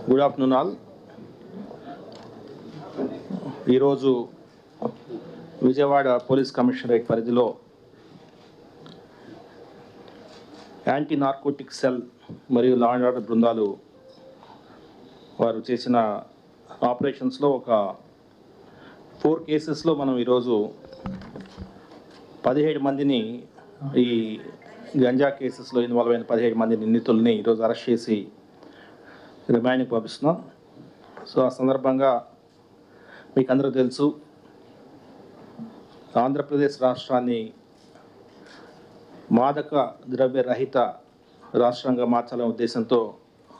Good afternoon all. ఈరోజు Vijayawada police commissionerate పరిధిలో anti narcotic cell మరియు లా అండ్ ఆర్డర్ బృందాలు వారు చేసిన ఆపరేషన్స్లో ఒక 4 కేసెస్లో మనం ఈరోజు 17 మందిని, ఈ గంజా కేసెస్లో ఇన్వాల్వ్ అయిన 17 మంది నిందితుల్ని ఈరోజు అరెస్ట్ చేసి రిమాండ్కి పంపిస్తున్నాం. సో ఆ సందర్భంగా మీకు అందరూ తెలుసు, ఆంధ్రప్రదేశ్ రాష్ట్రాన్ని మాదక ద్రవ్య రహిత రాష్ట్రంగా మార్చాలనే ఉద్దేశంతో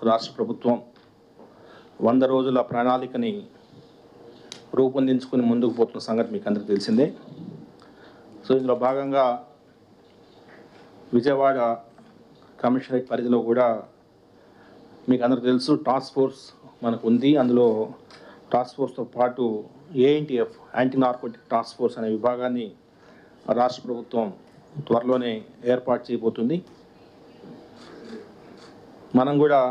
రాష్ట్ర ప్రభుత్వం 100 రోజుల ప్రణాళికని రూపొందించుకుని ముందుకు పోతున్న సంగతి మీకు అందరికీ తెలిసిందే. సో ఇందులో భాగంగా విజయవాడ కమిషనరేట్ పరిధిలో కూడా మీకు అందరూ తెలుసు టాస్క్ ఫోర్స్ మనకు ఉంది. అందులో టాస్క్ ఫోర్స్తో పాటు ANTF anti narcotic task force అనే విభాగాన్ని రాష్ట్ర ప్రభుత్వం త్వరలోనే ఏర్పాటు చేయబోతుంది. మనం కూడా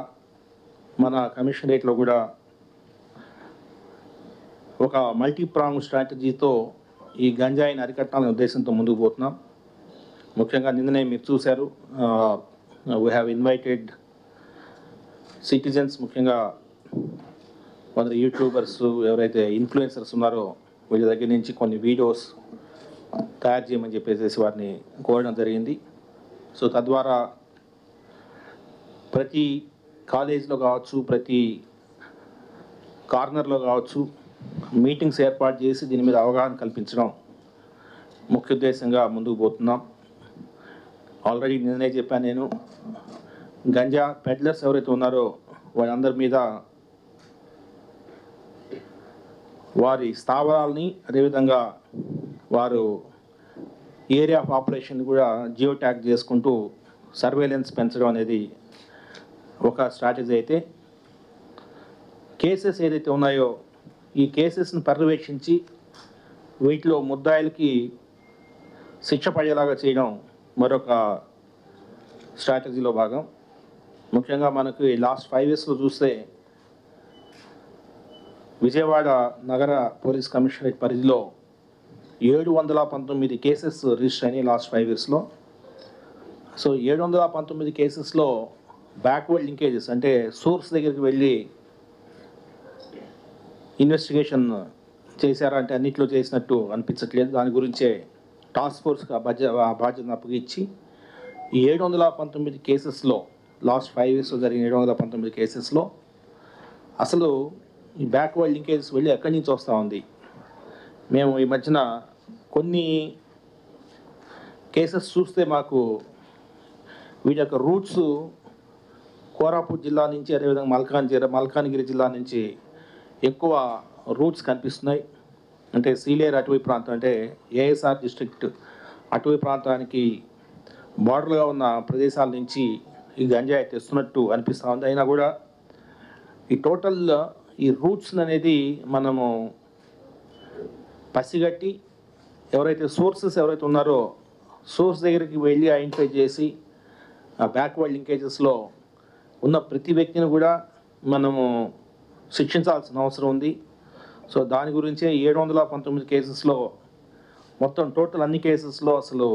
మన కమిషనరేట్లో కూడా ఒక మల్టీప్రాంగ్ స్ట్రాటజీతో ఈ గంజాయిని అరికట్టాలనే ఉద్దేశంతో ముందుకు పోతున్నాం. ముఖ్యంగా నిన్ననే మీరు చూశారు, వీ హ్యావ్ ఇన్వైటెడ్ సిటిజన్స్, ముఖ్యంగా కొందరు యూట్యూబర్స్ ఎవరైతే ఇన్ఫ్లుయెన్సర్స్ ఉన్నారో వీళ్ళ దగ్గర నుంచి కొన్ని వీడియోస్ తయారు చేయమని చెప్పేసి వారిని కోరడం జరిగింది. సో తద్వారా ప్రతి కాలేజీలో కావచ్చు, ప్రతి కార్నర్లో కావచ్చు మీటింగ్స్ ఏర్పాటు చేసి దీని మీద అవగాహన కల్పించడం ముఖ్య ఉద్దేశంగా ముందుకు పోతున్నాం. ఆల్రెడీ నిన్ననే చెప్పాను నేను, గంజా పెడ్లర్స్ ఎవరైతే ఉన్నారో వాళ్ళందరి మీద వారి స్థావరాలని, అదేవిధంగా వారు ఏరియా ఆఫ్ ఆపరేషన్ కూడా జియో ట్యాగ్ చేసుకుంటూ సర్వేలెన్స్ పెంచడం అనేది ఒక స్ట్రాటజీ అయితే, కేసెస్ ఏదైతే ఉన్నాయో ఈ కేసెస్ని పర్యవేక్షించి వీటిలో ముద్దాయిలకి శిక్ష పడేలాగా చేయడం మరొక స్ట్రాటజీలో భాగం. ముఖ్యంగా మనకు లాస్ట్ 5 yearsలో చూస్తే విజయవాడ నగర పోలీస్ కమిషనరేట్ పరిధిలో 719 కేసెస్ రిజిస్టర్ అయినాయి లాస్ట్ 5 yearsలో. సో 719 కేసెస్లో బ్యాక్వర్డ్ లింకేజెస్ అంటే సోర్స్ దగ్గరికి వెళ్ళి ఇన్వెస్టిగేషన్ చేశారా అంటే అన్నిట్లో చేసినట్టు అనిపించట్లేదు. దాని గురించే టాస్క్ ఫోర్స్కి బాధ్యతను అప్పగించి ఈ 719 కేసెస్లో లాస్ట్ 5 yearsలో జరిగిన 719 కేసెస్లో అసలు ఈ బ్యాక్వర్డ్ లింకేజెస్ వెళ్ళి ఎక్కడి నుంచి వస్తూ ఉంది. మేము ఈ మధ్యన కొన్ని కేసెస్ చూస్తే మాకు వీటి యొక్క రూట్స్ కోరాపుట్ జిల్లా నుంచి, అదేవిధంగా మల్కాన్గిరి జిల్లా నుంచి ఎక్కువ రూట్స్ కనిపిస్తున్నాయి. అంటే సీలేరు అటవీ ప్రాంతం, అంటే ASR డిస్ట్రిక్ట్ అటవీ ప్రాంతానికి బార్డర్గా ఉన్న ప్రదేశాల నుంచి ఈ గంజాయి తెస్తున్నట్టు అనిపిస్తూ ఉంది. అయినా కూడా ఈ టోటల్ ఈ రూట్స్ అనేది మనము పసిగట్టి ఎవరైతే సోర్సెస్ ఎవరైతే ఉన్నారో సోర్స్ దగ్గరికి వెళ్ళి ఐడెంటిఫై చేసి ఆ బ్యాక్వర్డ్ లింకేజెస్లో ఉన్న ప్రతి వ్యక్తిని కూడా మనము శిక్షించాల్సిన అవసరం ఉంది. సో దాని గురించే 719 కేసెస్లో మొత్తం టోటల్ అన్ని కేసెస్లో అసలు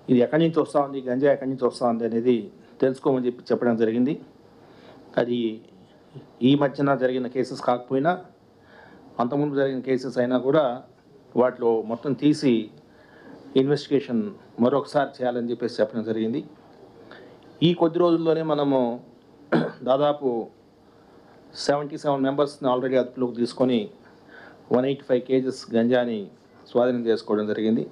ఇది ఎక్కడి నుంచి వస్తూ ఉంది, గంజా ఎక్కడి నుంచి వస్తూ ఉంది అనేది తెలుసుకోమని చెప్పడం జరిగింది. అది ఈ మధ్యన జరిగిన కేసెస్ కాకపోయినా అంతకుముందు జరిగిన కేసెస్ అయినా కూడా వాటిలో మొత్తం తీసి ఇన్వెస్టిగేషన్ మరొకసారి చేయాలని చెప్పడం జరిగింది. ఈ కొద్ది రోజుల్లోనే మనము దాదాపు 77 మెంబర్స్ని ఆల్రెడీ అదుపులోకి తీసుకొని 185 kgs గంజాని స్వాధీనం చేసుకోవడం జరిగింది.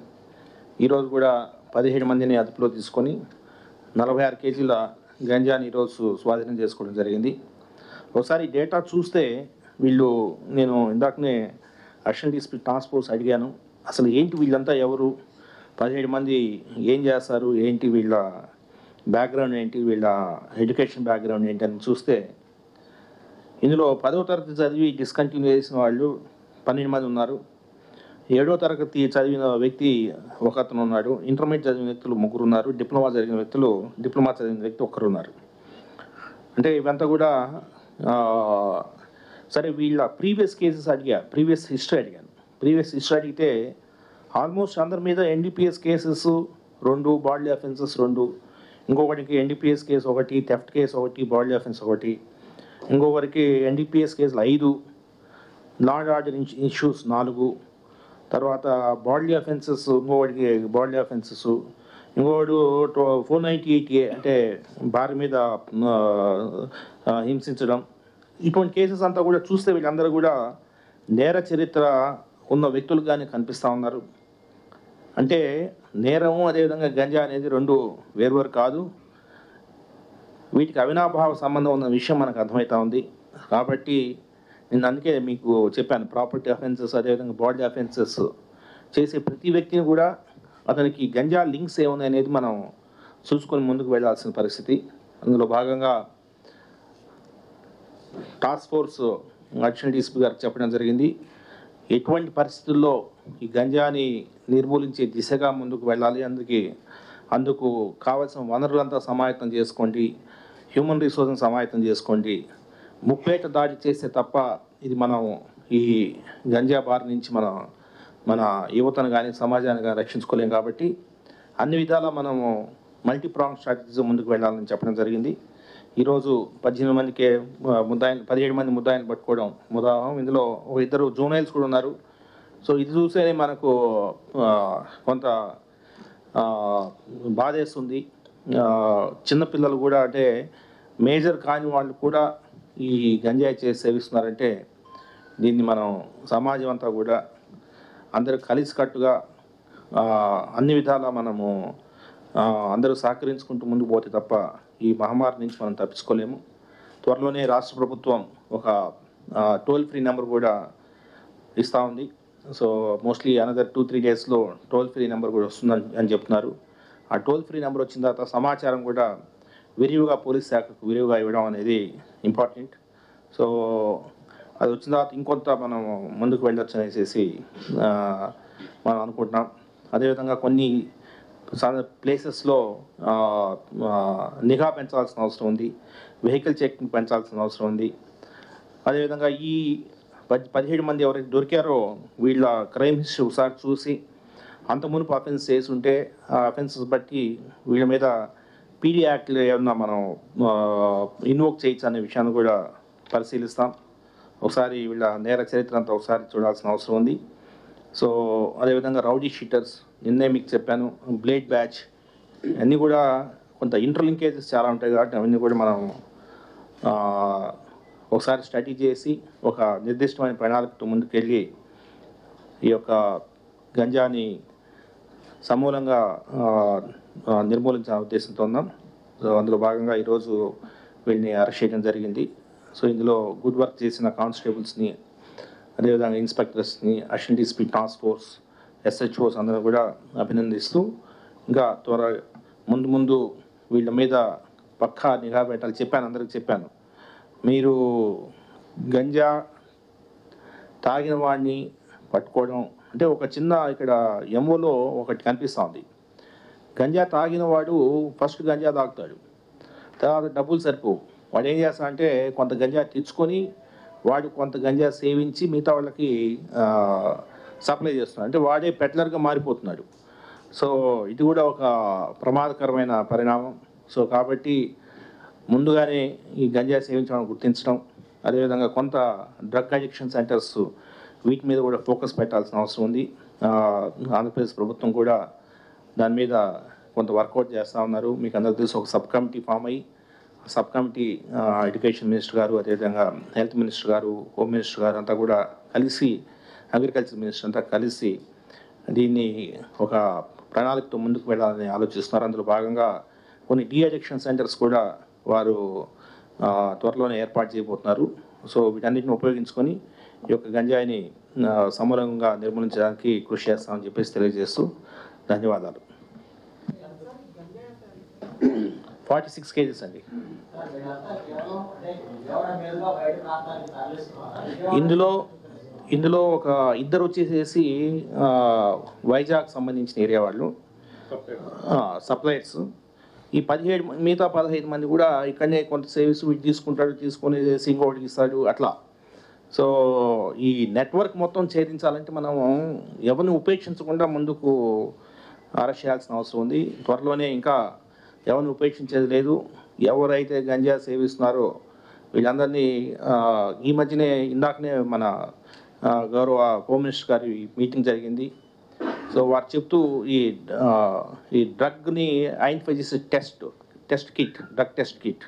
ఈరోజు కూడా 17 మందిని అదుపులో తీసుకొని 46 kgల గంజాని ఈరోజు స్వాధీనం చేసుకోవడం జరిగింది. ఒకసారి డేటా చూస్తే నేను ఇందాకనే అడిషనల్ డీఎస్పీ టాస్క్ ఫోర్స్ అడిగాను, అసలు ఏంటి వీళ్ళంతా ఎవరు, 17 మంది ఏం చేస్తారు, ఏంటి వీళ్ళ బ్యాక్గ్రౌండ్ ఏంటి, వీళ్ళ ఎడ్యుకేషన్ బ్యాక్గ్రౌండ్ ఏంటి అని చూస్తే ఇందులో 10వ తరగతి చదివి డిస్కంటిన్యూ చేసిన వాళ్ళు 12 మంది ఉన్నారు. 7వ తరగతి చదివిన వ్యక్తి ఒకతను ఉన్నాడు, ఇంటర్మీడియట్ చదివిన వ్యక్తులు 3 ఉన్నారు, డిప్లొమా చదివిన వ్యక్తి ఒకరు ఉన్నారు. అంటే ఇవంతా కూడా సరే వీళ్ళ ప్రీవియస్ కేసెస్ ప్రీవియస్ హిస్టరీ అడిగితే ఆల్మోస్ట్ అందరి మీద ఎన్డీపీఎస్ కేసెస్ 2, బాడీ అఫెన్సెస్ 2, ఇంకొకటికి NDPS case 1, theft case 1, body offence 1, ఇంకొకరికి ఎన్డీపీఎస్ కేసులు 5, లా అండ్ ఆర్డర్ ఇష్యూస్ 4, తర్వాత బాడీ అఫెన్సెస్ ఇంకొకటికి ఇంకొకడు 498A అంటే భార్య మీద హింసించడం. ఇటువంటి కేసెస్ అంతా కూడా చూస్తే వీళ్ళందరూ కూడా నేర చరిత్ర ఉన్న వ్యక్తులుగానే కనిపిస్తూ ఉన్నారు. అంటే నేరము అదేవిధంగా గంజా అనేది 2 వేరువేరు కాదు, వీటికి అవినాభావ సంబంధం ఉన్న విషయం మనకు అర్థమవుతా ఉంది. కాబట్టి నేను అందుకే మీకు చెప్పాను, ప్రాపర్టీ అఫెన్సెస్ అదేవిధంగా బాడీ అఫెన్సెస్ చేసే ప్రతి వ్యక్తిని కూడా అతనికి గంజా లింక్స్ ఏమున్నాయి అనేది మనం చూసుకొని ముందుకు వెళ్ళాల్సిన పరిస్థితి. అందులో భాగంగా టాస్క్ ఫోర్స్ అడిషనల్ డీసీపీ గారికి చెప్పడం జరిగింది, ఎటువంటి పరిస్థితుల్లో ఈ గంజాని నిర్మూలించే దిశగా ముందుకు వెళ్ళాలి, అందుకు కావాల్సిన వనరులంతా సమాయత్తం చేసుకోండి, హ్యూమన్ రిసోర్స్ని సమాయత్తం చేసుకోండి. ముప్పేట దాడి చేస్తే తప్ప ఇది మనం ఈ గంజా బారి నుంచి మన యువతను కానీ సమాజాన్ని కానీ రక్షించుకోలేం. కాబట్టి అన్ని విధాలా మనము మల్టీప్రాంగ్ స్ట్రాటజీతో ముందుకు వెళ్ళాలని చెప్పడం జరిగింది. ఈరోజు 17 మంది ముద్దాయిని పట్టుకోవడం ముదాహం. ఇందులో 2 జూనైల్స్ కూడా ఉన్నారు. సో ఇది చూసేనే మనకు కొంత బాధేస్తుంది. చిన్నపిల్లలు కూడా, అంటే మేజర్ కాని వాళ్ళు కూడా ఈ గంజాయి చేసి సేవిస్తున్నారంటే దీన్ని మనం సమాజం అంతా కూడా అందరూ కలిసికట్టుగా అన్ని విధాలా మనము అందరూ సహకరించుకుంటూ ముందుకు పోతే తప్ప ఈ మహమ్మారి నుంచి మనం తప్పించుకోలేము. త్వరలోనే రాష్ట్ర ప్రభుత్వం ఒక టోల్ ఫ్రీ నెంబర్ కూడా ఇస్తూ ఉంది. సో మోస్ట్లీ అనదర్ 2-3 డేస్లో టోల్ ఫ్రీ నెంబర్ కూడా వస్తుందని చెప్తున్నారు. ఆ టోల్ ఫ్రీ నెంబర్ వచ్చిన తర్వాత సమాచారం కూడా విరివిగా పోలీస్ శాఖకు విరివిగా ఇవ్వడం అనేది ఇంపార్టెంట్. సో అది వచ్చిన తర్వాత ఇంకొంత మనం ముందుకు వెళ్ళొచ్చు అనేసి మనం అనుకుంటున్నాం. అదేవిధంగా కొన్ని ప్లేసెస్లో నిఘా పెంచాల్సిన అవసరం ఉంది, వెహికల్ చెకింగ్ పెంచాల్సిన అవసరం ఉంది. అదేవిధంగా ఈ 17 మంది ఎవరైతే దొరికారో వీళ్ళ క్రైమ్ హిస్టరీ ఒకసారి చూసి అంత మునుపు అఫెన్స్ చేసి ఉంటే ఆ అఫెన్సెస్ బట్టి వీళ్ళ మీద పీడీ యాక్ట్లు ఏమన్నా మనం ఇన్వోక్ చేయొచ్చు అనే విషయాన్ని కూడా పరిశీలిస్తాం. ఒకసారి వీళ్ళ నేర చరిత్ర అంతా ఒకసారి చూడాల్సిన అవసరం ఉంది. సో అదేవిధంగా రౌడీ షీటర్స్, నిన్నే మీకు చెప్పాను, బ్లేడ్ బ్యాచ్, అన్నీ కూడా కొంత ఇంటర్లింకేజెస్ చాలా ఉంటాయి కాబట్టి అవన్నీ కూడా మనం ఒకసారి స్టడీ చేసి ఒక నిర్దిష్టమైన ప్రణాళికతో ముందుకెళ్ళి ఈ యొక్క గంజాని సమూలంగా నిర్మూలించాలనే ఉద్దేశంతో ఉన్నాం. సో అందులో భాగంగా ఈరోజు వీళ్ళని అరెస్ట్ చేయడం జరిగింది. సో ఇందులో గుడ్ వర్క్ చేసిన కానిస్టేబుల్స్ని, అదేవిధంగా ఇన్స్పెక్టర్స్ని, additional DCP task force, SHOs అందరూ కూడా అభినందిస్తూ ఇంకా ముందు వీళ్ళ మీద పక్కా నిఘా పెట్టాలి. అందరికి చెప్పాను, మీరు గంజా తాగిన వాడిని పట్టుకోవడం అంటే ఒక చిన్న ఇక్కడ ఎంఓలో ఒకటి కనిపిస్తూ ఉంది. గంజా తాగిన వాడు ఫస్ట్ గంజా తాగుతాడు, తర్వాత డబ్బులు సరిపోవు. వాడు ఏం చేస్తాడంటే కొంత గంజా తెచ్చుకొని వాడు కొంత గంజా సేవించి మిగతా వాళ్ళకి సప్లై చేస్తున్నాడు. అంటే వాడే పెట్లర్గా మారిపోతున్నాడు. సో ఇది కూడా ఒక ప్రమాదకరమైన పరిణామం. సో కాబట్టి ముందుగానే ఈ గంజా సేవించడం గుర్తించడం, అదేవిధంగా కొంత డ్రగ్ అడిక్షన్ సెంటర్స్ వీటి మీద కూడా ఫోకస్ పెట్టాల్సిన అవసరం ఉంది. ఆంధ్రప్రదేశ్ ప్రభుత్వం కూడా దాని మీద కొంత వర్కౌట్ చేస్తూ ఉన్నారు. మీకు అందరికీ తెలుసు, ఒక సబ్ కమిటీ ఫామ్ అయ్యి, సబ్ కమిటీ ఎడ్యుకేషన్ మినిస్టర్ గారు, అదేవిధంగా హెల్త్ మినిస్టర్ గారు, హోమ్ మినిస్టర్ గారు అంతా కూడా కలిసి, అగ్రికల్చర్ మినిస్టర్ అంతా కలిసి దీన్ని ఒక ప్రణాళికతో ముందుకు వెళ్ళాలని ఆలోచిస్తున్నారు. అందులో భాగంగా కొన్ని డీ అడిక్షన్ సెంటర్స్ కూడా వారు త్వరలోనే ఏర్పాటు చేయబోతున్నారు. సో వీటన్నిటిని ఉపయోగించుకొని ఈ యొక్క గంజాయిని సమూలంగా నిర్మూలించడానికి కృషి చేస్తామని చెప్పేసి తెలియజేస్తూ ధన్యవాదాలు. 46 కేజెస్ అండి. ఇందులో ఒక ఇద్దరు వచ్చేసేసి వైజాగ్ సంబంధించిన ఏరియా వాళ్ళు సప్లయర్స్. ఈ 17 మిగతా 15 మంది కూడా ఇక్కడనే కొంత సేవింగ్స్ వీటి తీసుకుంటాడు, తీసుకొని ఇంకోటికి ఇస్తాడు అట్లా. సో ఈ నెట్వర్క్ మొత్తం ఛేదించాలంటే మనం ఎవరిని ఉపేక్షించకుండా ముందుకు అరెస్ట్ చేయాల్సిన అవసరం ఉంది. త్వరలోనే ఇంకా ఎవరిని ఉపేక్షించేది లేదు. ఎవరైతే గంజా సేవిస్తున్నారో వీళ్ళందరినీ ఈ మధ్యనే ఇందాకనే మన గౌరవ హోమ్ మినిస్టర్ గారి మీటింగ్ జరిగింది. సో వారు చెప్తూ ఈ డ్రగ్ని ఐడెంటిఫై చేసే డ్రగ్ టెస్ట్ కిట్